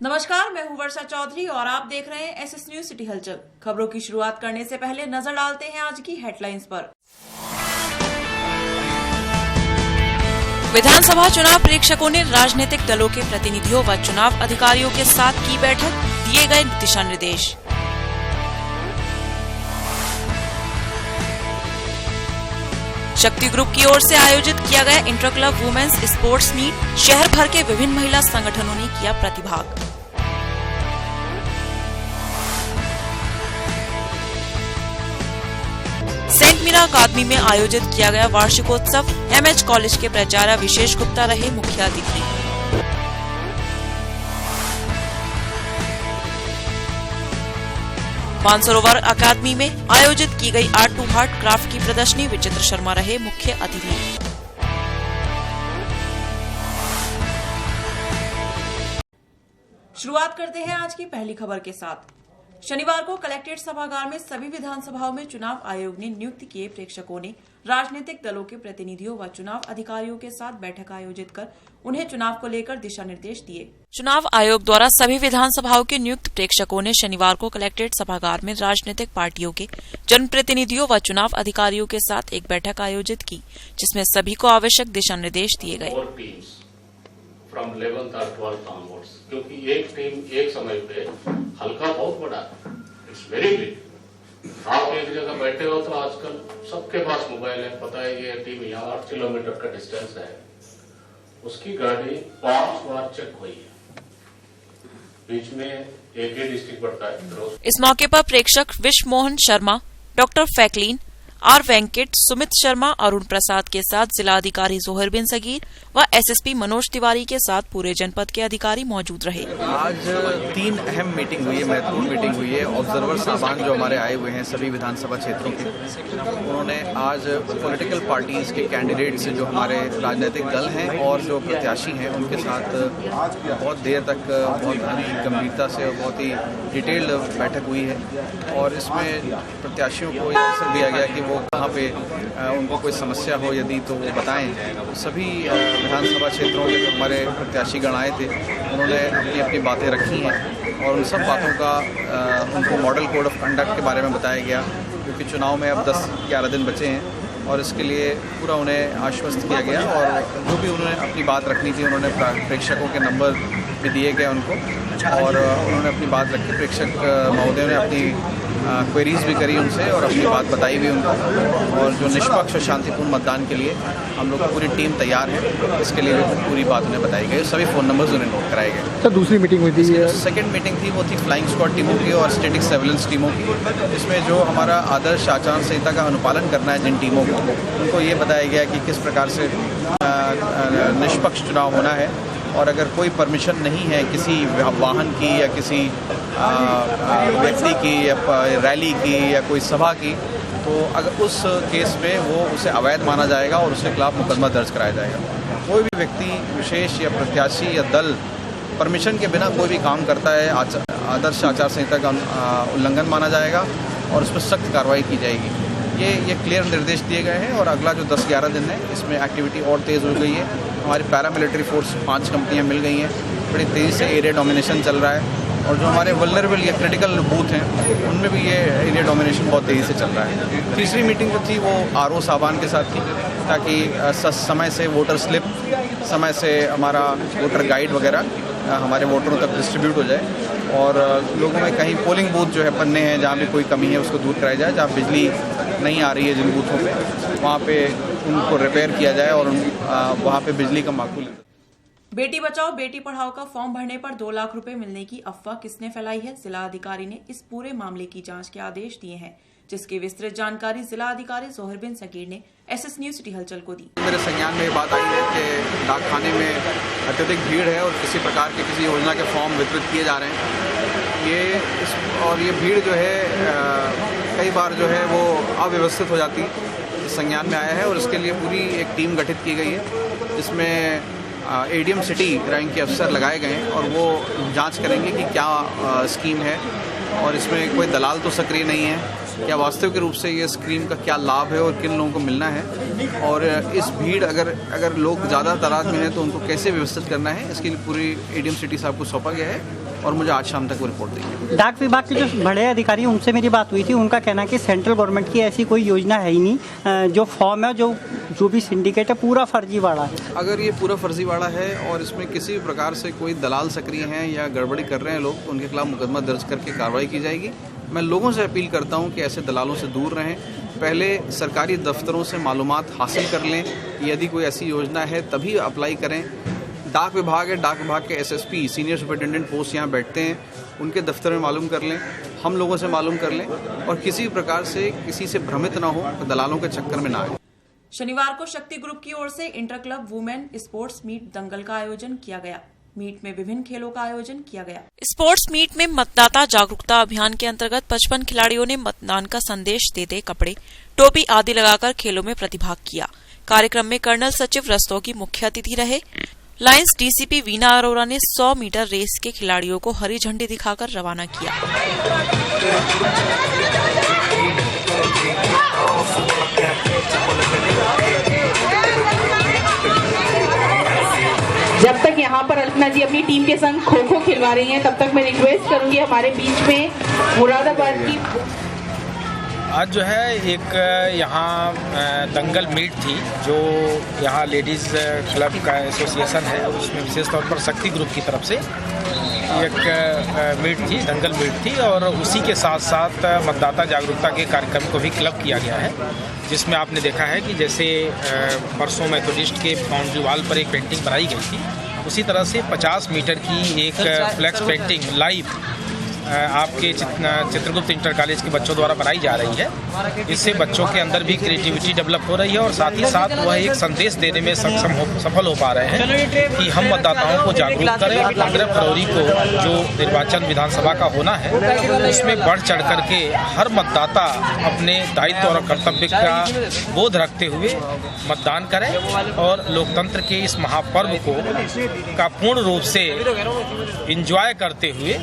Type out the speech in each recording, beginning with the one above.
नमस्कार, मैं हूं वर्षा चौधरी और आप देख रहे हैं एसएस न्यूज सिटी हलचल। खबरों की शुरुआत करने से पहले नजर डालते हैं आज की हेडलाइंस पर। विधानसभा चुनाव प्रेक्षकों ने राजनीतिक दलों के प्रतिनिधियों व चुनाव अधिकारियों के साथ की बैठक, दिए गए दिशा निर्देश। शक्ति ग्रुप की ओर से आयोजित किया गया inter club women's sports meet, शहर भर के विभिन्न महिला संगठनों ने किया प्रतिभाग। सेंट मीरा अकादमी में आयोजित किया गया वार्षिकोत्सव, एमएच कॉलेज के प्राचार्य विशेष गुप्ता रहे मुख्य अतिथि। मानसरोवर अकादमी में आयोजित की गई आर्ट टू हार्ट क्राफ्ट की प्रदर्शनी, विचित्र शर्मा रहे मुख्य अतिथि। शुरुआत करते हैं आज की पहली खबर के साथ। शनिवार को कलेक्ट्रेट सभागार में सभी विधानसभाओं में चुनाव आयोग ने नियुक्त किए प्रेक्षकों ने राजनीतिक दलों के प्रतिनिधियों व चुनाव अधिकारियों के साथ बैठक आयोजित कर उन्हें चुनाव को लेकर दिशा निर्देश दिए। चुनाव आयोग द्वारा सभी विधानसभाओं के नियुक्त प्रेक्षकों ने शनिवार को कलेक्ट्रेट सभागार में राजनीतिक पार्टियों के जनप्रतिनिधियों व चुनाव अधिकारियों के साथ एक बैठक आयोजित की, जिसमें सभी को आवश्यक दिशा निर्देश दिए गए। फ्रॉम 11th और 12th onwards, क्योंकि एक टीम एक समय पे हल्का बहुत बड़ा, इट्स वेरी बिग। आप एक जगह बैठे हो तो आजकल सबके पास मोबाइल है, पता है ये टीम यहाँ 8 किलोमीटर का डिस्टेंस है, उसकी गाड़ी 5 बार चेक हुई है, बीच में एक ही डिस्ट्रिक्ट पड़ता है। इस मौके पर प्रेक्षक विश्व मोहन शर्मा, डॉक्टर फैकलीन, आर वेंकट, सुमित शर्मा, अरुण प्रसाद के साथ जिलाधिकारी जोहर बिन सगीर व एसएसपी मनोज तिवारी के साथ पूरे जनपद के अधिकारी मौजूद रहे। आज 3 अहम मीटिंग हुई है, महत्वपूर्ण मीटिंग हुई है। ऑब्जर्वर साहबान जो हमारे आए हुए हैं सभी विधानसभा क्षेत्रों के, उन्होंने आज पॉलिटिकल पार्टीज के कैंडिडेट्स जो हमारे राजनीतिक दल हैं और जो प्रत्याशी हैं उनके साथ बहुत देर तक बहुत गंभीरता से और बहुत ही डिटेल्ड बैठक हुई है। और इसमें प्रत्याशियों को यह अवसर दिया गया कि वो कहाँ पे उनको कोई समस्या हो यदि तो वो बताएं। सभी विधानसभा क्षेत्रों के जो हमारे प्रत्याशीगण आए थे उन्होंने अपनी अपनी बातें रखी हैं और उन सब बातों का उनको मॉडल कोड ऑफ कंडक्ट के बारे में बताया गया, क्योंकि चुनाव में अब 10-11 दिन बचे हैं और इसके लिए पूरा उन्हें आश्वस्त किया गया। और जो भी उन्होंने अपनी बात रखनी थी उन्होंने प्रेक्षकों के नंबर भी दिए गए उनको, और उन्होंने अपनी बात रखी। प्रेक्षक महोदय ने अपनी क्वेरीज भी करी उनसे और अपनी बात बताई भी उनको। और जो निष्पक्ष और शांतिपूर्ण मतदान के लिए हम लोग पूरी टीम तैयार है, इसके लिए पूरी बात उन्हें बताई गई। सभी फ़ोन नंबर्स उन्हें नोट कराए गए। सर, दूसरी मीटिंग हुई थी, सेकंड मीटिंग थी, वो थी फ्लाइंग स्क्वाड टीमों की और स्टैटिक सर्विलेंस टीमों की। इसमें जो हमारा आदर्श आचार संहिता का अनुपालन करना है जिन टीमों को, उनको ये बताया गया कि किस प्रकार से निष्पक्ष चुनाव होना है। और अगर कोई परमिशन नहीं है किसी वाहन की या किसी व्यक्ति की या रैली की या कोई सभा की, तो अगर उस केस में वो उसे अवैध माना जाएगा और उसके खिलाफ मुकदमा दर्ज कराया जाएगा। कोई भी व्यक्ति विशेष या प्रत्याशी या दल परमिशन के बिना कोई भी काम करता है, आदर्श आचार संहिता का उल्लंघन माना जाएगा और उस पर सख्त कार्रवाई की जाएगी। ये क्लियर निर्देश दिए गए हैं। और अगला जो 10-11 दिन है इसमें एक्टिविटी और तेज़ हो गई है। हमारी पैरामिलिट्री फोर्स 5 कंपनियां मिल गई हैं, बड़ी तेज़ी से एरिया डोमिनेशन चल रहा है। और जो हमारे वल्नरेबल या क्रिटिकल बूथ हैं उनमें भी ये एरिया डोमिनेशन बहुत तेज़ी से चल रहा है। तीसरी मीटिंग जो थी वो आरओ साहबान के साथ थी, ताकि समय से वोटर स्लिप, समय से हमारा वोटर गाइड वगैरह हमारे वोटरों तक डिस्ट्रीब्यूट हो जाए और लोगों में कहीं पोलिंग बूथ जो है बनने हैं जहाँ भी कोई कमी है उसको दूर कराया जाए। जहाँ बिजली नहीं आ रही है जिन बूथों पे, वहाँ पे उनको रिपेयर किया जाए और वहाँ पे बिजली का माकूल। बेटी बचाओ बेटी पढ़ाओ का फॉर्म भरने पर 2 लाख रुपए मिलने की अफवाह किसने फैलाई है? जिला अधिकारी ने इस पूरे मामले की जांच के आदेश दिए हैं, जिसकी विस्तृत जानकारी जिला अधिकारी जोहर बिन सगीर ने एसएस न्यूज सिटी हलचल को दी। मेरे संज्ञान में ये बात आई है कि डाकखाने में अत्यधिक भीड़ है और किसी प्रकार की किसी योजना के फॉर्म वितरित किए जा रहे हैं। ये भीड़ जो है कई बार जो है वो अव्यवस्थित हो जाती है, संज्ञान में आया है। और इसके लिए पूरी एक टीम गठित की गई है, जिसमें एडीएम सिटी रैंक के अफसर लगाए गए हैं और वो जांच करेंगे कि क्या स्कीम है और इसमें कोई दलाल तो सक्रिय नहीं है क्या वास्तविक रूप से ये स्कीम का क्या लाभ है और किन लोगों को मिलना है, और इस भीड़ अगर लोग ज़्यादा तादाद में हैं तो उनको कैसे व्यवस्थित करना है, इसके लिए पूरी एडीएम सिटी साहब को सौंपा गया है और मुझे आज शाम तक वो रिपोर्ट देंगे। डाक विभाग के जो बड़े अधिकारी उनसे मेरी बात हुई थी, उनका कहना है कि सेंट्रल गवर्नमेंट की ऐसी कोई योजना है ही नहीं, जो फॉर्म है जो भी सिंडिकेट है पूरा फर्जीवाड़ा है। अगर ये पूरा फर्जीवाड़ा है और इसमें किसी भी प्रकार से कोई दलाल सक्रिय हैं या गड़बड़ी कर रहे हैं लोग, तो उनके खिलाफ मुकदमा दर्ज करके कार्रवाई की जाएगी। मैं लोगों से अपील करता हूं कि ऐसे दलालों से दूर रहें, पहले सरकारी दफ्तरों से मालूमात हासिल कर लें, यदि कोई ऐसी योजना है तभी अप्लाई करें। डाक विभाग है, डाक विभाग के एसएसपी सीनियर सुपरिटेंडेंट पोस्ट यहाँ बैठते हैं, उनके दफ्तर में मालूम कर लें, हम लोगों से मालूम कर लें और किसी प्रकार से किसी से भ्रमित ना हो, दलालों के चक्कर में ना आए। शनिवार को शक्ति ग्रुप की ओर से inter club women sports meet दंगल का आयोजन किया गया। मीट में विभिन्न खेलों का आयोजन किया गया। स्पोर्ट्स मीट में मतदाता जागरूकता अभियान के अंतर्गत 55 खिलाड़ियों ने मतदान का संदेश देते कपड़े, टोपी आदि लगाकर खेलों में प्रतिभाग किया। कार्यक्रम में कर्नल सचिव रस्तोगी मुख्य अतिथि रहे। लायंस डीसीपी वीना अरोरा ने 100 मीटर रेस के खिलाड़ियों को हरी झंडी दिखाकर रवाना किया। जब तक यहाँ पर अल्पना जी अपनी टीम के संग खो खो खिलवा रही हैं, तब तक मैं रिक्वेस्ट करूंगी हमारे बीच में मुरादाबाद की। आज जो है एक यहाँ दंगल मीट थी, जो यहाँ लेडीज़ क्लब का एसोसिएशन है, उसमें विशेष तौर पर शक्ति ग्रुप की तरफ से एक मीट थी, दंगल मीट थी, और उसी के साथ साथ मतदाता जागरूकता के कार्यक्रम को भी क्लब किया गया है, जिसमें आपने देखा है कि जैसे परसों मेथोडिस्ट के बाउंड्री वाल पर एक पेंटिंग बनाई गई थी, उसी तरह से 50 मीटर की एक फ्लैक्स पेंटिंग लाइव आपके चित्रगुप्त इंटर कॉलेज के बच्चों द्वारा बनाई जा रही है। इससे बच्चों के अंदर भी क्रिएटिविटी डेवलप हो रही है और साथ ही साथ वह एक संदेश देने में सफल हो पा रहे हैं कि हम मतदाताओं को जागरूक करें। 15 फरवरी को जो निर्वाचन विधानसभा का होना है, उसमें बढ़ चढ़ करके हर मतदाता अपने दायित्व और कर्तव्य का बोध रखते हुए मतदान करें और लोकतंत्र के इस महापर्व का पूर्ण रूप से एंजॉय करते हुए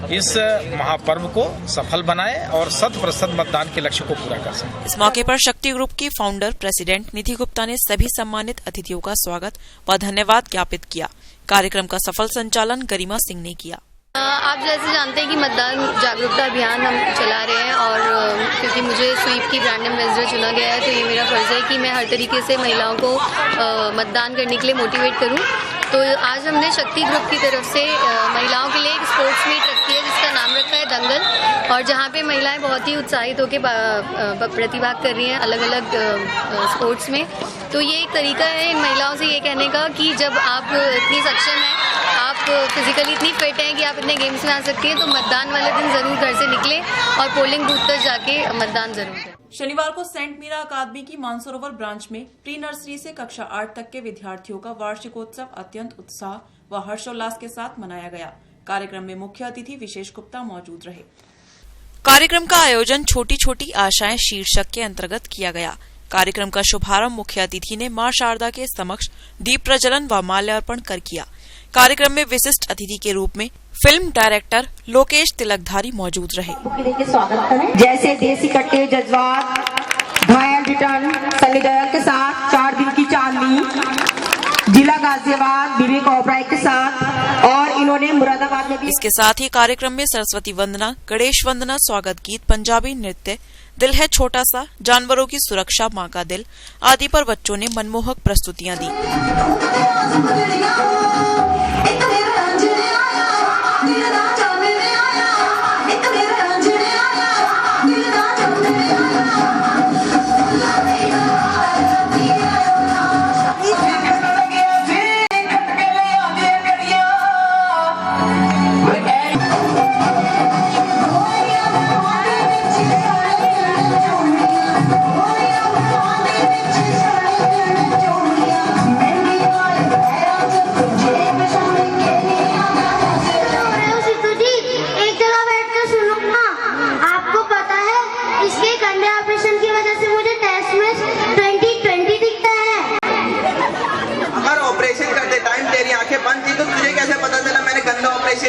इस महापर्व को सफल बनाए और 100% मतदान के लक्ष्य को पूरा कर सकें। इस मौके पर शक्ति ग्रुप की फाउंडर प्रेसिडेंट निधि गुप्ता ने सभी सम्मानित अतिथियों का स्वागत व धन्यवाद ज्ञापित किया। कार्यक्रम का सफल संचालन गरिमा सिंह ने किया। आप जैसे जानते हैं कि मतदान जागरूकता अभियान हम चला रहे हैं और क्योंकि मुझे स्वीप की ब्रांड एम्बेसडर चुना गया है, तो ये मेरा फर्ज है कि मैं हर तरीके से महिलाओं को मतदान करने के लिए मोटिवेट करूं। तो आज हमने शक्ति ग्रुप की तरफ से महिलाओं के लिए एक स्पोर्ट्स मीट रखी है, जिसका नाम रखा है दंगल, और जहां पे महिलाएं बहुत ही उत्साहित होकर प्रतिभाग कर रही हैं अलग अलग स्पोर्ट्स में। तो ये एक तरीका है इन महिलाओं से ये कहने का कि जब आप इतनी सक्षम हैं, आप फिजिकली इतनी फिट हैं कि आप इतने गेम्स में आ सकती हैं, तो मतदान वाले दिन जरूर घर से निकलें और पोलिंग बूथ तक जाके मतदान जरूर करें। शनिवार को सेंट मीरा अकादमी की मानसरोवर ब्रांच में प्री नर्सरी से कक्षा 8 तक के विद्यार्थियों का वार्षिकोत्सव अत्यंत उत्साह व हर्षोल्लास के साथ मनाया गया। कार्यक्रम में मुख्य अतिथि विशेष गुप्ता मौजूद रहे। कार्यक्रम का आयोजन छोटी छोटी आशाएं शीर्षक के अंतर्गत किया गया। कार्यक्रम का शुभारंभ मुख्य अतिथि ने मां शारदा के समक्ष दीप प्रज्वलन व माल्यार्पण कर किया। कार्यक्रम में विशिष्ट अतिथि के रूप में फिल्म डायरेक्टर लोकेश तिलकधारी मौजूद रहे। स्वागत करें। जैसे देसी कट्टे, जज्बात, घायल रिटर्न, सनी दयाल के साथ 4 दिन की चांदनी, जिला गाजियाबाद विवेक ओबराय के साथ, और इन्होंने मुरादाबाद में भी। इसके साथ ही कार्यक्रम में सरस्वती वंदना, गणेश वंदना, स्वागत गीत, पंजाबी नृत्य, दिल है छोटा सा, जानवरों की सुरक्षा, माँ का दिल आदि पर बच्चों ने मनमोहक प्रस्तुतियां दी।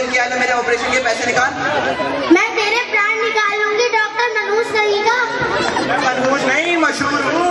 किया, मेरे ऑपरेशन के पैसे निकाल। मैं तेरे प्राण निकाल लूंगी, डॉक्टर मनोज कहीं मशहूर हूँ।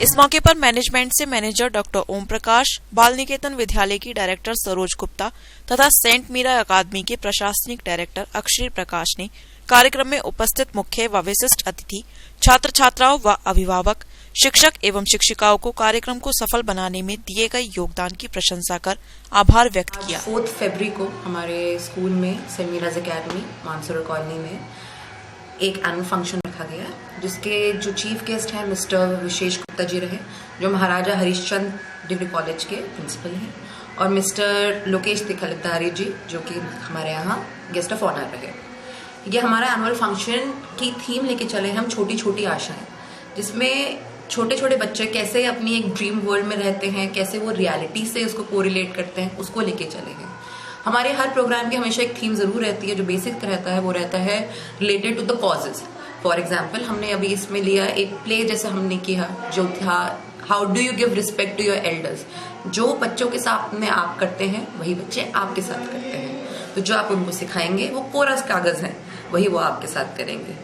इस मौके पर मैनेजमेंट से मैनेजर डॉक्टर ओम प्रकाश, बाल निकेतन विद्यालय की डायरेक्टर सरोज गुप्ता तथा सेंट मीरा अकादमी के प्रशासनिक डायरेक्टर अक्षय प्रकाश ने कार्यक्रम में उपस्थित मुख्य व विशिष्ट अतिथि, छात्र छात्राओं व अभिभावक, शिक्षक एवं शिक्षिकाओं को कार्यक्रम को सफल बनाने में दिए गए योगदान की प्रशंसा कर आभार व्यक्त किया। 4 फरवरी को हमारे स्कूल में सेंट मीराज अकेडमी मानसरोवर कॉलोनी में एक एनुअल फंक्शन रखा गया, जिसके जो चीफ गेस्ट हैं मिस्टर विशेष गुप्ता जी रहे, जो महाराजा हरिश्चंद्र डिग्री कॉलेज के प्रिंसिपल हैं, और मिस्टर लोकेश तिखलदारी जी, जो कि हमारे यहाँ गेस्ट ऑफ ऑनर रहे। ये हमारा एनुअल फंक्शन की थीम लेके चले हम छोटी छोटी आशाएं, जिसमें छोटे छोटे बच्चे कैसे अपनी एक ड्रीम वर्ल्ड में रहते हैं, कैसे वो रियलिटी से उसको कोरिलेट करते हैं, उसको लेके चले हैं। हमारे हर प्रोग्राम की हमेशा एक थीम जरूर रहती है, जो बेसिक रहता है वो रहता है related to the causes. For example हमने अभी इसमें लिया एक प्ले जैसे हमने किया, जो था how do you give respect to your elders. जो बच्चों के साथ में आप करते हैं वही बच्चे आपके साथ करते हैं, तो जो आप उनको सिखाएंगे वो कोरस कागज है, वही वो आपके साथ करेंगे।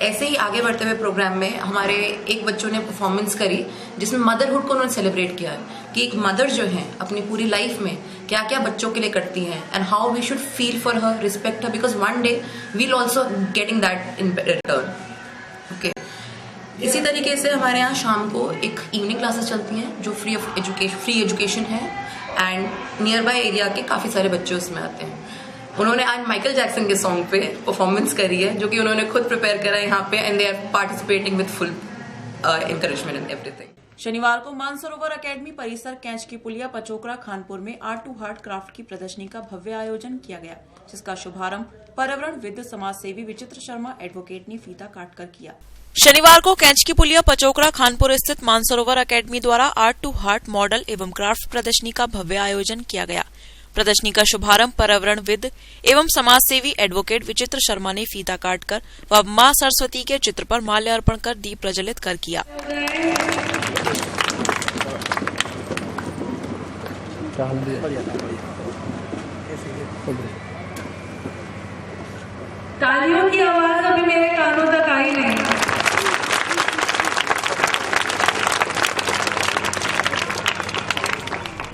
ऐसे ही आगे बढ़ते हुए प्रोग्राम में हमारे एक बच्चों ने परफॉर्मेंस करी, जिसमें मदरहुड को उन्होंने सेलिब्रेट किया कि एक मदर जो है अपनी पूरी लाइफ में क्या क्या बच्चों के लिए करती हैं, and how we should feel for her, respect her, because one day we will also getting that in return. Okay, इसी तरीके से हमारे यहाँ शाम को एक इवनिंग क्लासेस चलती हैं जो फ्री एजुकेशन है, एंड नियर बाय एरिया के काफ़ी सारे बच्चे उसमें आते हैं। उन्होंने आज माइकल जैक्सन के सॉन्ग पे परफॉर्मेंस करी है, जो कि उन्होंने खुद प्रिपेयर करा यहाँ पे, and they are participating with full encouragement and everything. शनिवार को मानसरोवर अकेडमी परिसर कैंच की पुलिया पचोकरा खानपुर में आर्ट टू हार्ट क्राफ्ट की प्रदर्शनी का भव्य आयोजन किया गया, जिसका शुभारंभ पर्यावरणविद समाज सेवी विचित्र शर्मा एडवोकेट ने फीता काटकर किया। शनिवार को कैंच की पुलिया पचोकरा खानपुर स्थित मानसरोवर अकेडमी द्वारा आर्ट टू हार्ट मॉडल एवं क्राफ्ट प्रदर्शनी का भव्य आयोजन किया गया। प्रदर्शनी का शुभारंभ पर्यावरणविद एवं समाज सेवी एडवोकेट विचित्र शर्मा ने फीता काटकर व मां सरस्वती के चित्र पर माल्यार्पण कर दीप प्रज्वलित कर किया। तालियों की आवाज अभी मेरे कानों तक आई नहीं।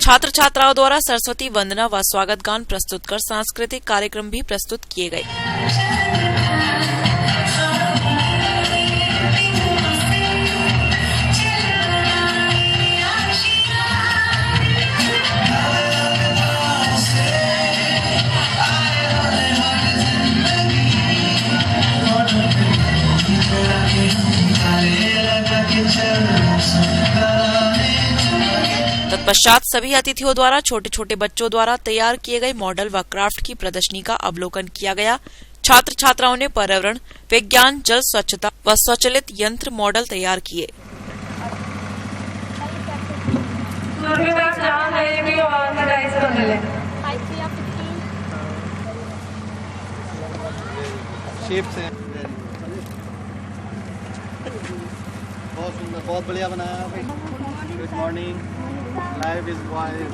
छात्र छात्राओं द्वारा सरस्वती वंदना व स्वागत गान प्रस्तुत कर सांस्कृतिक कार्यक्रम भी प्रस्तुत किए गए। तत्पश्चात सभी अतिथियों द्वारा छोटे छोटे बच्चों द्वारा तैयार किए गए मॉडल व क्राफ्ट की प्रदर्शनी का अवलोकन किया गया। छात्र छात्राओं ने पर्यावरण, विज्ञान, जल स्वच्छता व स्वचालित यंत्र मॉडल तैयार किए। बहुत सुंदर, बहुत बढ़िया बनाया भाई। Good morning, life is wild.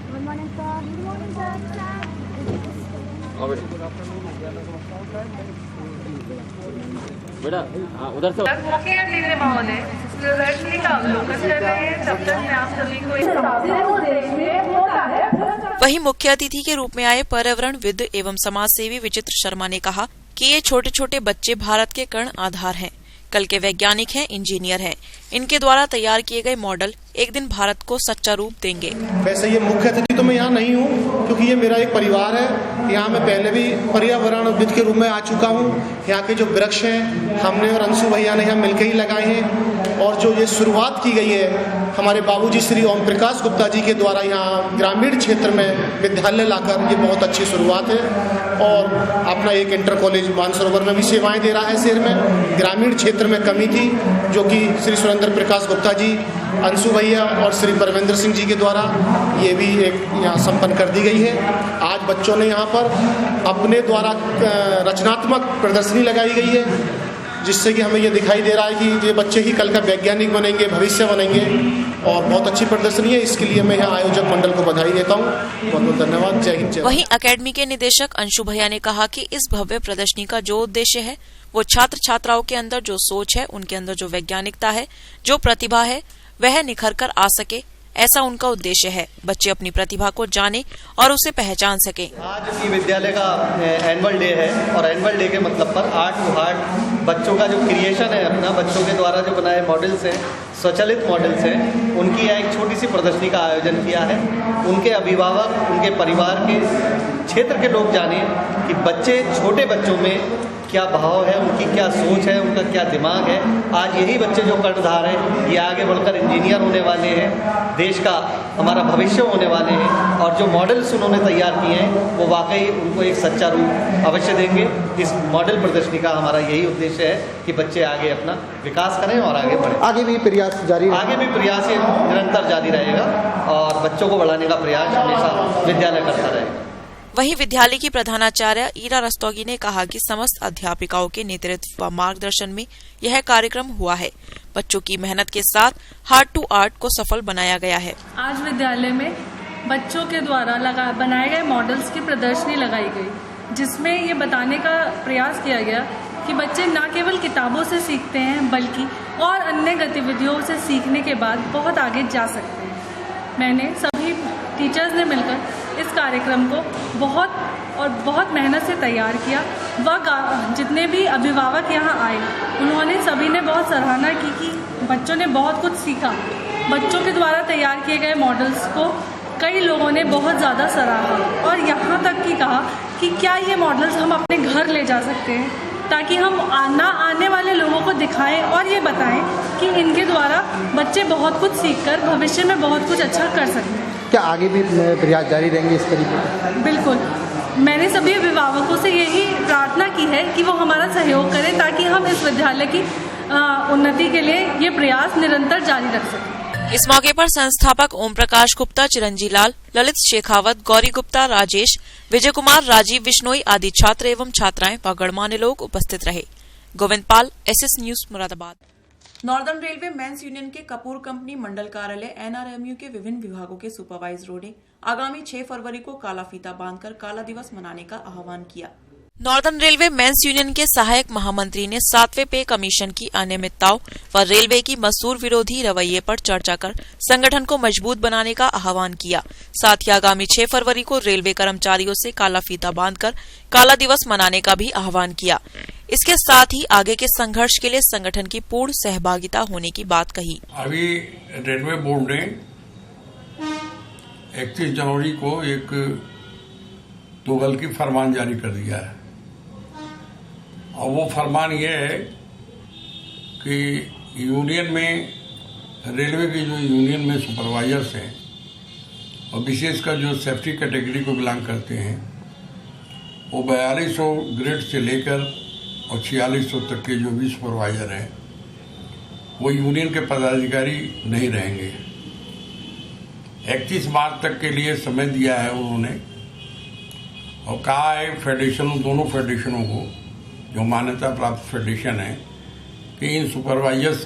Good morning sir. Good morning sir. बेटा उधर से मुख्य अतिथि महोदय प्रदर्शनी का अवलोकन कर रहे हैं, तब तक मैं आप सभी को वहीं मुख्य अतिथि के रूप में आए पर्यावरणविद एवं समाज सेवी विचित्र शर्मा ने कहा कि ये छोटे छोटे बच्चे भारत के कर्ण आधार हैं, कल के वैज्ञानिक हैं, इंजीनियर हैं। इनके द्वारा तैयार किए गए मॉडल एक दिन भारत को सच्चा रूप देंगे। वैसे ये मुख्य अतिथि तो मैं यहाँ नहीं हूँ, क्योंकि ये मेरा एक परिवार है। यहाँ मैं पहले भी पर्यावरणविद के रूप में आ चुका हूँ। यहाँ के जो वृक्ष हैं हमने और अंशु भैया ने यहाँ मिलकर ही लगाए हैं, और जो ये शुरुआत की गई है हमारे बाबूजी श्री ओम प्रकाश गुप्ता जी के द्वारा यहाँ ग्रामीण क्षेत्र में विद्यालय लाकर, ये बहुत अच्छी शुरुआत है। और अपना एक इंटर कॉलेज मानसरोवर में भी सेवाएं दे रहा है शहर में। ग्रामीण क्षेत्र में कमी थी, जो कि श्री सुरेंद्र प्रकाश गुप्ता जी अंशु भैया और श्री परमेंद्र सिंह जी के द्वारा ये भी एक यहाँ संपन्न कर दी गई है। आज बच्चों ने यहाँ पर अपने द्वारा रचनात्मक प्रदर्शनी लगाई गई है, जिससे कि हमें ये दिखाई दे रहा है कि ये बच्चे ही कल का वैज्ञानिक बनेंगे, भविष्य बनेंगे, और बहुत अच्छी प्रदर्शनी है। इसके लिए मैं यहाँ आयोजक मंडल को बधाई देता हूँ। बहुत बहुत धन्यवाद। जय हिंद। वहीं अकेडमी के निदेशक अंशु भैया ने कहा कि इस भव्य प्रदर्शनी का जो उद्देश्य है वो छात्र छात्राओं के अंदर जो सोच है, उनके अंदर जो वैज्ञानिकता है, जो प्रतिभा है, वह निखर कर आ सके, ऐसा उनका उद्देश्य है। बच्चे अपनी प्रतिभा को जाने और उसे पहचान सके। आज की विद्यालय का एनुअल डे है और एनुअल डे के मतलब पर आर्ट टू हार्ट बच्चों का जो क्रिएशन है अपना, बच्चों के द्वारा जो बनाए मॉडल्स हैं, स्वचालित मॉडल्स हैं, उनकी एक छोटी सी प्रदर्शनी का आयोजन किया है। उनके अभिभावक, उनके परिवार के, क्षेत्र के लोग जाने कि बच्चे, छोटे बच्चों में क्या भाव है, उनकी क्या सोच है, उनका क्या दिमाग है। आज यही बच्चे जो कर्णधार हैं, ये आगे बढ़कर इंजीनियर होने वाले हैं, देश का हमारा भविष्य होने वाले हैं, और जो मॉडल्स उन्होंने तैयार किए हैं वो वाकई उनको एक सच्चा रूप अवश्य देंगे। इस मॉडल प्रदर्शनी का हमारा यही उद्देश्य है कि बच्चे आगे अपना विकास करें और आगे बढ़ें। आगे भी प्रयास निरंतर जारी रहेगा और बच्चों को बढ़ाने का प्रयास हमेशा विद्यालय करता रहेगा। वहीं विद्यालय की प्रधानाचार्य ईरा रस्तोगी ने कहा कि समस्त अध्यापिकाओं के नेतृत्व व मार्गदर्शन में यह कार्यक्रम हुआ है। बच्चों की मेहनत के साथ हार्ट टू आर्ट को सफल बनाया गया है। आज विद्यालय में बच्चों के द्वारा बनाए गए मॉडल्स की प्रदर्शनी लगाई गई, जिसमें ये बताने का प्रयास किया गया कि बच्चे न केवल किताबों से सीखते हैं बल्कि और अन्य गतिविधियों से सीखने के बाद बहुत आगे जा सकते हैं। मैंने सभी टीचर्स ने मिलकर इस कार्यक्रम को बहुत मेहनत से तैयार किया। वह जितने भी अभिभावक यहाँ आए, उन्होंने सभी ने बहुत सराहना की कि बच्चों ने बहुत कुछ सीखा। बच्चों के द्वारा तैयार किए गए मॉडल्स को कई लोगों ने बहुत ज़्यादा सराहा और यहाँ तक कि कहा कि क्या ये मॉडल्स हम अपने घर ले जा सकते हैं, ताकि हम आने वाले लोगों को दिखाएं और ये बताएं कि इनके द्वारा बच्चे बहुत कुछ सीखकर भविष्य में बहुत कुछ अच्छा कर सकते हैं। क्या आगे भी प्रयास जारी रहेंगे इस तरीके से? बिल्कुल। मैंने सभी अभिभावकों से यही प्रार्थना की है कि वो हमारा सहयोग करें, ताकि हम इस विद्यालय की उन्नति के लिए ये प्रयास निरंतर जारी रख सकें। इस मौके पर संस्थापक ओम प्रकाश गुप्ता, चिरंजी लाल, ललित शेखावत, गौरी गुप्ता, राजेश, विजय कुमार, राजीव बिश्नोई आदि छात्र एवं छात्राएं व गणमान्य लोग उपस्थित रहे। Govind Pal, SS news, Moradabad. Northern railway men's union के कपूर कंपनी मंडल कार्यालय NRMU के विभिन्न विभागों के सुपरवाइजरों ने आगामी 6 फरवरी को काला फीता बांधकर काला दिवस मनाने का आह्वान किया। नॉर्दर्न रेलवे मेंस यूनियन के सहायक महामंत्री ने 7वें पे कमीशन की अनियमितताओं व रेलवे की मजदूर विरोधी रवैये पर चर्चा कर संगठन को मजबूत बनाने का आह्वान किया। साथ ही आगामी 6 फरवरी को रेलवे कर्मचारियों से काला फीता बांधकर काला दिवस मनाने का भी आह्वान किया। इसके साथ ही आगे के संघर्ष के लिए संगठन की पूर्ण सहभागिता होने की बात कही। अभी रेलवे बोर्ड ने 31 जनवरी को एक तोगल की फरमान जारी कर दिया है, और वो फरमान ये है कि यूनियन में, रेलवे की जो यूनियन में सुपरवाइजर्स हैं और विशेषकर जो सेफ्टी कैटेगरी को बिलोंग करते हैं, वो 4200 ग्रेड से लेकर और 4600 तक के जो भी सुपरवाइजर हैं वो यूनियन के पदाधिकारी नहीं रहेंगे। 31 मार्च तक के लिए समय दिया है उन्होंने, और कहा है फेडरेशन, दोनों फेडरेशनों को, जो मान्यता प्राप्त फेडरेशन है, कि इन सुपरवाइजर्स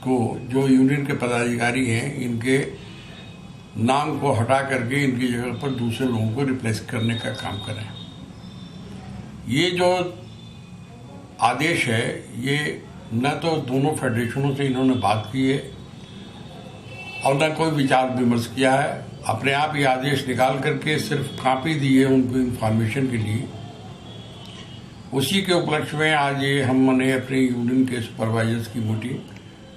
को, जो यूनियन के पदाधिकारी हैं, इनके नाम को हटा करके इनकी जगह पर दूसरे लोगों को रिप्लेस करने का काम करें। ये जो आदेश है, ये न तो दोनों फेडरेशनों से इन्होंने बात की है और न कोई विचार विमर्श किया है। अपने आप ये आदेश निकाल करके सिर्फ कॉपी दी है उनको इन्फॉर्मेशन के लिए। उसी के उपलक्ष्य में आज ये हमने अपने यूनियन के सुपरवाइजर्स की मीटिंग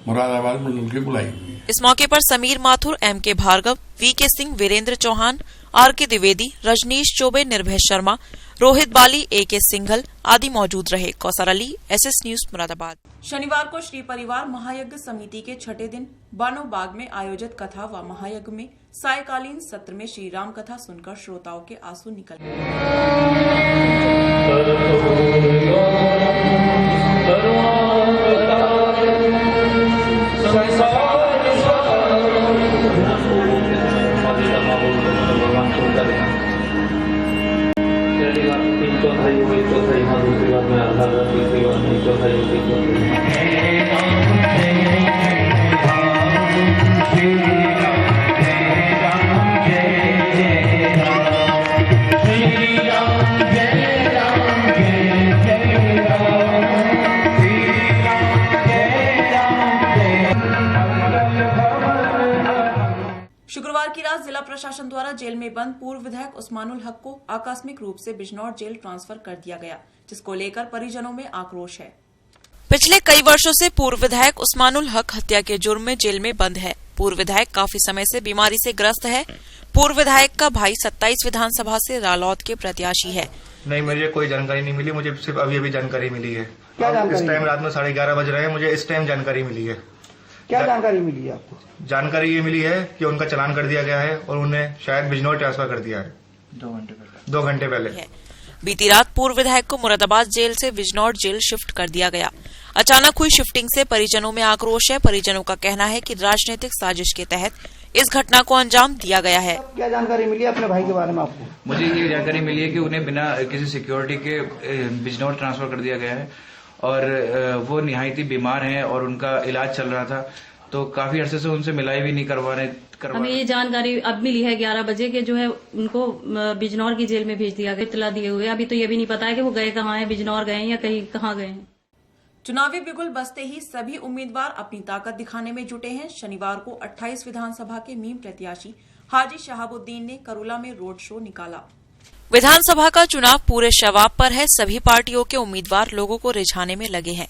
मुरादाबाद मंडल की बुलाई हुई है। इस मौके पर Sameer Mathur, MK Bhargava, VK Singh, Virendra Chauhan, RK Dwivedi, Rajneesh Choubey, निर्भय शर्मा, रोहित बाली, AK सिंघल आदि मौजूद रहे। Kausar Ali, SS news, Moradabad. शनिवार को श्री परिवार महायज्ञ समिति के 6ठे दिन बानो बाग में आयोजित कथा व महायज्ञ में सायकालीन सत्र में श्री राम कथा सुनकर श्रोताओं के आंसू निकल गए। कोई चौथा यहाँ, दूसरी बार मैं अल्लाह का, तीसरी बार नहीं, चौथा शुक्रवार की रात जिला प्रशासन द्वारा जेल में बंद पूर्व विधायक उस्मानुल हक को आकस्मिक रूप से बिजनौर जेल ट्रांसफर कर दिया गया, जिसको लेकर परिजनों में आक्रोश है। पिछले कई वर्षों से पूर्व विधायक उस्मानुल हक हत्या के जुर्म में जेल में बंद है। पूर्व विधायक काफी समय से बीमारी से ग्रस्त है। पूर्व विधायक का भाई 27 विधानसभा से रालौद के प्रत्याशी है। नहीं, मुझे कोई जानकारी नहीं मिली, मुझे सिर्फ अभी जानकारी मिली है। क्या जानकारी? इस टाइम रात में 11:30 बज रहे हैं, मुझे इस टाइम जानकारी मिली है। क्या जानकारी मिली है आपको? जानकारी ये मिली है कि उनका चालान कर दिया गया है और उन्हें शायद बिजनौर ट्रांसफर कर दिया है 2 घंटे पहले। बीती रात पूर्व विधायक को मुरादाबाद जेल से बिजनौर जेल शिफ्ट कर दिया गया। अचानक हुई शिफ्टिंग से परिजनों में आक्रोश है। परिजनों का कहना है कि राजनीतिक साजिश के तहत इस घटना को अंजाम दिया गया है। क्या जानकारी मिली है अपने भाई के बारे में आपको? मुझे ये जानकारी मिली है कि उन्हें बिना किसी सिक्योरिटी के बिजनौर ट्रांसफर कर दिया गया है और वो निहायती बीमार हैं और उनका इलाज चल रहा था, तो काफी अरसे से उनसे मिलाई भी नहीं करवाने। हमें ये जानकारी अब मिली है 11 बजे के जो है उनको बिजनौर की जेल में भेज दिया गया, इतला दिए हुए। अभी तो ये भी नहीं पता है कि वो गए कहाँ हैं, बिजनौर गए हैं या कहीं कहाँ गए हैं। चुनावी बिगुल बजते ही सभी उम्मीदवार अपनी ताकत दिखाने में जुटे हैं। शनिवार को 28 विधानसभा के मीम प्रत्याशी हाजी शहाबुद्दीन ने करूला में रोड शो निकाला। विधानसभा का चुनाव पूरे शवाब पर है। सभी पार्टियों के उम्मीदवार लोगों को रिझाने में लगे हैं।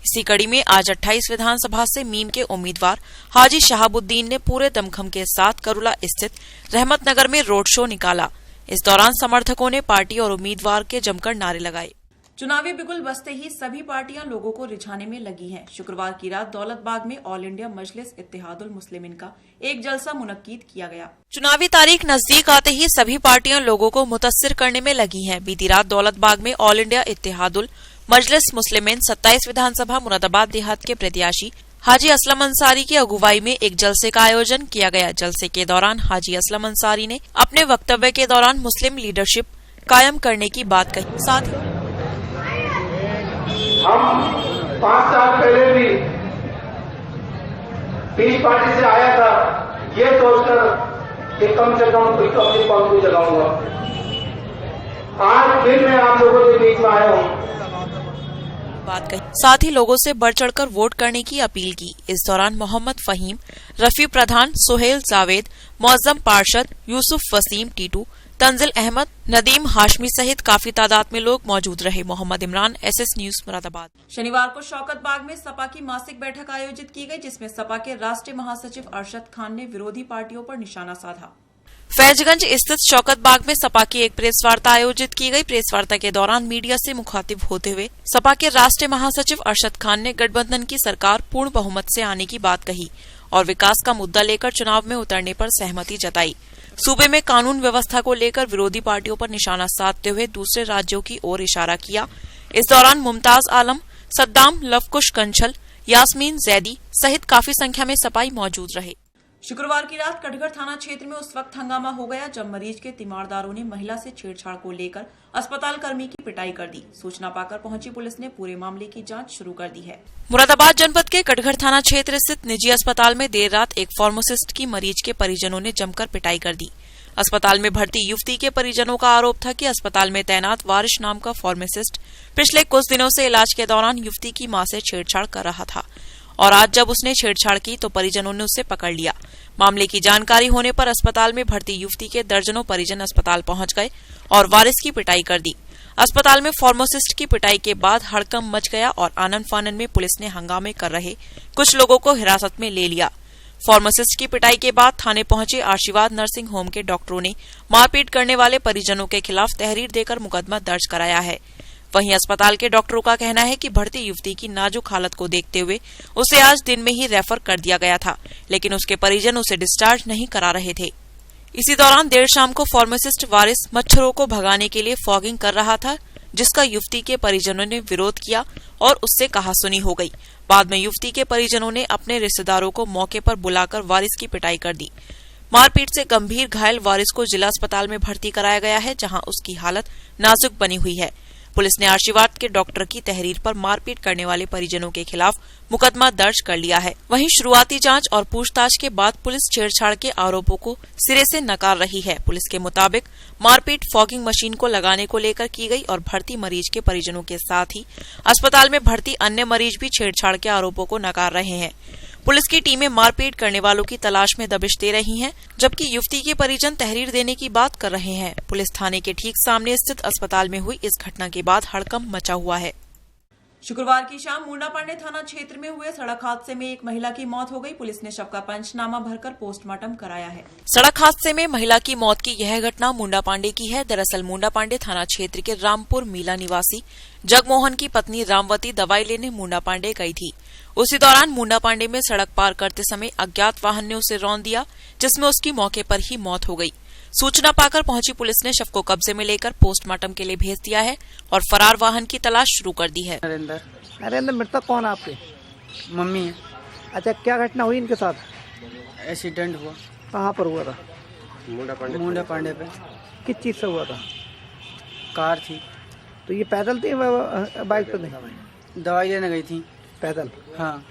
इसी कड़ी में आज 28 विधानसभा से मीम के उम्मीदवार हाजी शहाबुद्दीन ने पूरे दमखम के साथ करूला स्थित रहमत नगर में रोड शो निकाला। इस दौरान समर्थकों ने पार्टी और उम्मीदवार के जमकर नारे लगाए। चुनावी बिगुल बजते ही सभी पार्टियां लोगों को रिझाने में लगी हैं। शुक्रवार की रात दौलतबाग में ऑल इंडिया मजलिस इत्तेहादुल मुस्लिमीन का एक जलसा मुनक्कीद किया गया। चुनावी तारीख नजदीक आते ही सभी पार्टियां लोगों को मुतस्सिर करने में लगी हैं। बीती रात दौलतबाग में ऑल इंडिया इत्तेहादुल मजलिस मुस्लिमीन 27 विधानसभा मुरादाबाद देहात के प्रत्याशी हाजी असलम अंसारी की अगुवाई में एक जलसे का आयोजन किया गया। जलसे के दौरान हाजी असलम अंसारी ने अपने वक्तव्य के दौरान मुस्लिम लीडरशिप कायम करने की बात कही। साथ ही हम 5 साल पहले भी पीस पार्टी से आया था, ये सोचकर कि कम से कम कोई अपनी पंख जलाऊंगा। आज फिर मैं आप लोगों के बीच में आया हूँ। बात कही। साथ ही लोगों से बढ़ चढ़कर वोट करने की अपील की। इस दौरान मोहम्मद फहीम, रफी प्रधान, सुहेल जावेद, मौजम पार्षद, यूसुफ वसीम टीटू, तंजिल अहमद, नदीम हाशमी सहित काफी तादाद में लोग मौजूद रहे। Mohammad Imran, SS news Moradabad. शनिवार को शौकत बाग में सपा की मासिक बैठक आयोजित की गई, जिसमें सपा के राष्ट्रीय महासचिव अरशद खान ने विरोधी पार्टियों पर निशाना साधा। फैजगंज स्थित शौकत बाग में सपा की एक प्रेस वार्ता आयोजित की गई। प्रेस वार्ता के दौरान मीडिया से मुखातिब होते हुए सपा के राष्ट्रीय महासचिव अरशद खान ने गठबंधन की सरकार पूर्ण बहुमत से आने की बात कही और विकास का मुद्दा लेकर चुनाव में उतरने पर सहमति जताई। सूबे में कानून व्यवस्था को लेकर विरोधी पार्टियों पर निशाना साधते हुए दूसरे राज्यों की ओर इशारा किया। इस दौरान मुमताज आलम, सद्दाम, लवकुश कंछल, यास्मीन जैदी सहित काफी संख्या में सपाई मौजूद रहे। शुक्रवार की रात कटघर थाना क्षेत्र में उस वक्त हंगामा हो गया जब मरीज के तीमारदारों ने महिला से छेड़छाड़ को लेकर अस्पताल कर्मी की पिटाई कर दी। सूचना पाकर पहुंची पुलिस ने पूरे मामले की जांच शुरू कर दी है। मुरादाबाद जनपद के कटघर थाना क्षेत्र स्थित निजी अस्पताल में देर रात एक फार्मासिस्ट की मरीज के परिजनों ने जमकर पिटाई कर दी। अस्पताल में भर्ती युवती के परिजनों का आरोप था कि अस्पताल में तैनात वारिश नाम का फार्मासिस्ट पिछले कुछ दिनों से इलाज के दौरान युवती की मां से छेड़छाड़ कर रहा था और आज जब उसने छेड़छाड़ की तो परिजनों ने उसे पकड़ लिया। मामले की जानकारी होने पर अस्पताल में भर्ती युवती के दर्जनों परिजन अस्पताल पहुंच गए और वारिस की पिटाई कर दी। अस्पताल में फार्मासिस्ट की पिटाई के बाद हड़कंप मच गया और आनन फानन में पुलिस ने हंगामे कर रहे कुछ लोगों को हिरासत में ले लिया। फार्मासिस्ट की पिटाई के बाद थाने पहुंचे आशीर्वाद नर्सिंग होम के डॉक्टरों ने मारपीट करने वाले परिजनों के खिलाफ तहरीर देकर मुकदमा दर्ज कराया है। वहीं अस्पताल के डॉक्टरों का कहना है कि भर्ती युवती की नाजुक हालत को देखते हुए उसे आज दिन में ही रेफर कर दिया गया था, लेकिन उसके परिजन उसे डिस्चार्ज नहीं करा रहे थे। इसी दौरान देर शाम को फार्मासिस्ट वारिस मच्छरों को भगाने के लिए फॉगिंग कर रहा था, जिसका युवती के परिजनों ने विरोध किया और उससे कहासुनी हो गई। बाद में युवती के परिजनों ने अपने रिश्तेदारों को मौके पर बुलाकर वारिस की पिटाई कर दी। मारपीट से गंभीर घायल वारिस को जिला अस्पताल में भर्ती कराया गया है, जहां उसकी हालत नाजुक बनी हुई है। पुलिस ने आशीर्वाद के डॉक्टर की तहरीर पर मारपीट करने वाले परिजनों के खिलाफ मुकदमा दर्ज कर लिया है। वहीं शुरुआती जांच और पूछताछ के बाद पुलिस छेड़छाड़ के आरोपों को सिरे से नकार रही है। पुलिस के मुताबिक मारपीट फॉगिंग मशीन को लगाने को लेकर की गई और भर्ती मरीज के परिजनों के साथ ही अस्पताल में भर्ती अन्य मरीज भी छेड़छाड़ के आरोपों को नकार रहे हैं। पुलिस की टीमें मारपीट करने वालों की तलाश में दबिश दे रही हैं, जबकि युवती के परिजन तहरीर देने की बात कर रहे हैं। पुलिस थाने के ठीक सामने स्थित अस्पताल में हुई इस घटना के बाद हड़कंप मचा हुआ है। शुक्रवार की शाम मुंडा पांडे थाना क्षेत्र में हुए सड़क हादसे में एक महिला की मौत हो गई। पुलिस ने शव का पंचनामा भरकर पोस्टमार्टम कराया है। सड़क हादसे में महिला की मौत की यह घटना मुंडा पांडे की है। दरअसल मुंडा पांडे थाना क्षेत्र के रामपुर मीला निवासी जगमोहन की पत्नी रामवती दवाई लेने मुंडा पांडे गई थी। उसी दौरान मुंडा पांडे में सड़क पार करते समय अज्ञात वाहन ने उसे रौंद दिया, जिसमें उसकी मौके पर ही मौत हो गई। सूचना पाकर पहुंची पुलिस ने शव को कब्जे में लेकर पोस्टमार्टम के लिए भेज दिया है और फरार वाहन की तलाश शुरू कर दी है। नरेंद्र मृतक कौन आपके? मम्मी है। अच्छा, क्या घटना हुई इनके साथ? एक्सीडेंट हुआ। कहाँ पर हुआ था? मुंडा पांडे पे। किस चीज़ से हुआ था? कार थी। तो ये पैदल थी बाइक पर नहीं? दवाई लेने गई थी। पैदल? हाँ।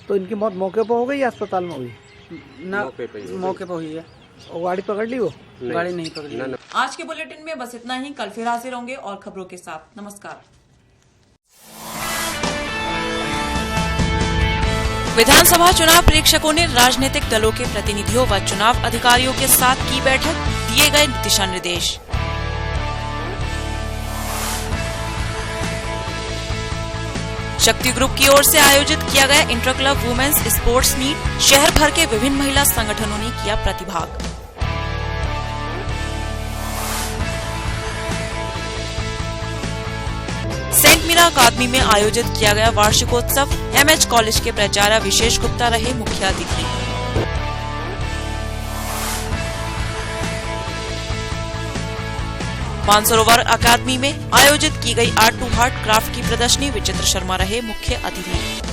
तो इनकी मौत मौके पर हो गई या अस्पताल में हुई? ना, मौके पर हुई है। और गाड़ी पकड़ ली? वो गाड़ी नहीं पकड़ी। आज के बुलेटिन में बस इतना ही। कल फिर हाजिर होंगे और खबरों के साथ। नमस्कार। विधानसभा चुनाव प्रेक्षकों ने राजनीतिक दलों के प्रतिनिधियों व चुनाव अधिकारियों के साथ की बैठक, दिए गए दिशा निर्देश। शक्ति ग्रुप की ओर से आयोजित किया गया inter club women's sports meet, शहर भर के विभिन्न महिला संगठनों ने किया प्रतिभाग। सेंट मीरा अकादमी में आयोजित किया गया वार्षिकोत्सव, एमएच कॉलेज के प्राचार्य विशेष गुप्ता रहे मुख्य अतिथि। मानसरोवर अकादमी में आयोजित की गई आर्ट टू हार्ट क्राफ्ट की प्रदर्शनी, विचित्र शर्मा रहे मुख्य अतिथि।